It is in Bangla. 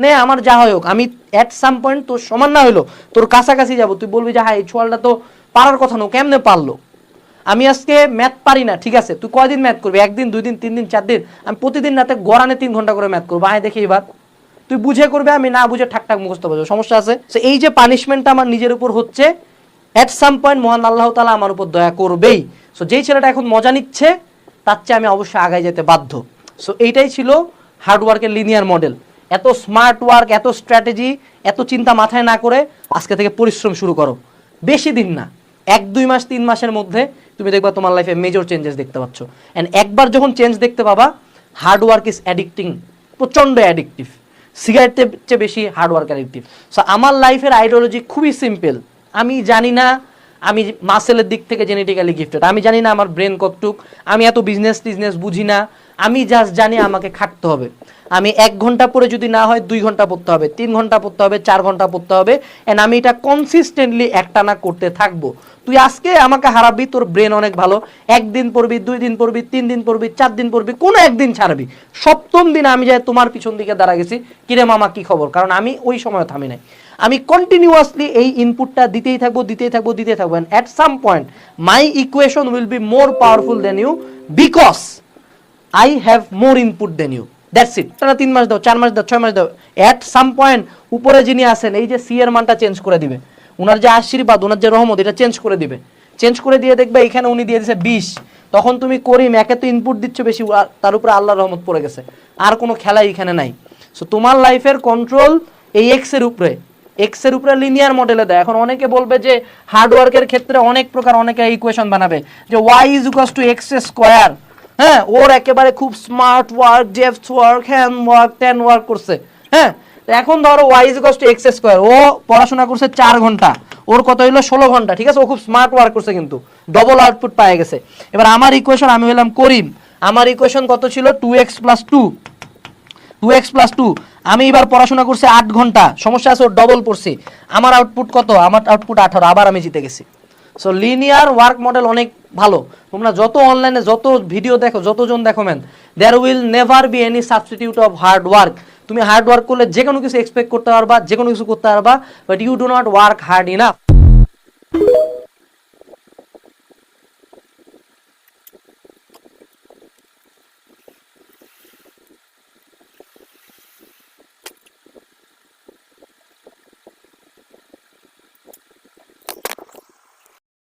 নে আমার যা হয় হোক, আমি অ্যাট সাম পয়েন্ট তোর সমান না হইলো তোর কাছাকাছি যাব, তুই বলবি যে হ্যাঁ এই ছোয়ালটা তো পারার কথা না, কেমনে পারলো। আমি আজকে ম্যাথ পারি না, ঠিক আছে, তুই কয়দিন ম্যাথ করবি, 1 দিন 2 দিন 3 দিন 4 দিন, আমি প্রতিদিন রাতে গড়ানে 3 ঘন্টা করে ম্যাথ করবো, আয় দেখি এবার তুই বুঝে করবে, আমি না বুঝে ঠাকঠাক মুখস্থ বলবো, সমস্যা আছে। এই যে পানিশমেন্টটা আমার নিজের উপর হচ্ছে, অ্যাট সাম পয়েন্ট মহান আল্লাহ তাআলা আমার উপর দয়া করবেই। সো যেই ছেলেটা এখন মজা নিচ্ছে তার চেয়ে আমি অবশ্যই আগায় যেতে বাধ্য। সো এইটাই ছিল হার্ডওয়ার্কের লিনিয়ার মডেল। এত স্মার্ট ওয়ার্ক, এত স্ট্র্যাটেজি, এত চিন্তা মাথায় না করে আজকে থেকে পরিশ্রম শুরু করো। বেশি দিন না, 1-2 মাস 3 মাসের মধ্যে তুমি দেখবা তোমার লাইফে মেজর চেঞ্জেস দেখতে পাচ্ছ। অ্যান্ড একবার যখন চেঞ্জ দেখতে পাবা, হার্ডওয়ার্ক ইজ অ্যাডিক্টিং, প্রচণ্ড অ্যাডিক্টিভ। সিগারেটের চেয়ে বেশি হার্ডওয়ার্ক অ্যাডিক্টিভ। সো আমার লাইফের আইডিওলজি খুবই সিম্পল। আমি জানি না আমি মাসেলের দিক থেকে জেনেটিক্যালি গিফটেড, আমি জানি না আমার ব্রেন কতটুক, আমি এত বিজনেস বুঝি না, আমি জাস্ট জানি আমাকে খাটতে হবে। আমি 1 ঘন্টা পরে যদি না হয় 2 ঘন্টা পড়তে হবে, 3 ঘন্টা পড়তে হবে, 4 ঘন্টা পড়তে হবে, অ্যান্ড আমি এটা কনসিস্টেন্টলি একটানা করতে থাকবো। তুই আজকে আমাকে হারাবি, তোর ব্রেন অনেক ভালো, 1 দিন পড়বি, 2 দিন পড়বি, 3 দিন পড়বি, 4 দিন পড়বি, কোনো একদিন ছাড়বি, 7ম দিন আমি যাই তোমার পিছন দিকে দাঁড়া গেছি, কিরে মামা কি খবর, কারণ আমি ওই সময় থামি নাই। আমি কন্টিনিউয়াসলি এই ইনপুটটা দিতেই থাকবো, and at some point my equation will be more powerful than you, because I have more input than you, that's it. টানা 3 মাস দাও, 4 মাস দাও, 6 মাস দাও, অ্যাট সাম পয়েন্ট উপরে যিনি আছেন এই যে সি এর মানটা চেঞ্জ করে দিবে, ওনার যে আশীর্বাদ, ওনার যে রহমত, এটা চেঞ্জ করে দিবে। চেঞ্জ করে দিয়ে দেখবে এখানে উনি দিয়ে দিয়েছে 20, তখন তুমি করিম একে তো ইনপুট দিচ্ছ বেশি, তার উপরে আল্লাহর রহমত পড়ে গেছে, আর কোনো খেলাই এখানে নাই। সো তোমার লাইফের কন্ট্রোল এই এক্স এর উপরে লিনিয়ার মডেলে দেয়। এখন অনেকে বলবে যে হার্ডওয়ার্কের ক্ষেত্রে অনেক প্রকার, অনেকে ইকুয়েশন বানাবে যে y is equals to x square, হ্যাঁ ওর একেবারে খুব smart work, depth work, hand work, ten work করছে, হ্যাঁ এখন ধরো y is equals to x square, ও পড়াশোনা করছে 4 ঘন্টা, ওর কত হইলো 16 ঘন্টা, ঠিক আছে, ও খুব স্মার্ট ওয়ার্ক করছে কিন্তু ডবল আউটপুট পায়ে গেছে। এবার আমার ইকুয়েশন, আমি হলাম করিম, আমার ইকুয়েশন কত ছিল 2x + 2, আমি এবার পড়াশোনা করছি 8 ঘন্টা, সমস্যা আছে ওর ডবল পড়ছি, আমার আউটপুট কত, আমার আউটপুট 18, আবার আমি জিতে গেছি। সো লিনিয়ার ওয়ার্ক মডেল অনেক ভালো। তোমরা যত অনলাইনে যত ভিডিও দেখো, যতজন দেখো man, there will never be any substitute of hard work. তুমি হার্ড ওয়ার্ক করলে যে কোনো কিছু এক্সপেক্ট করতে পারবা, যে কোনো কিছু করতে পারবা, but you do not work hard enough.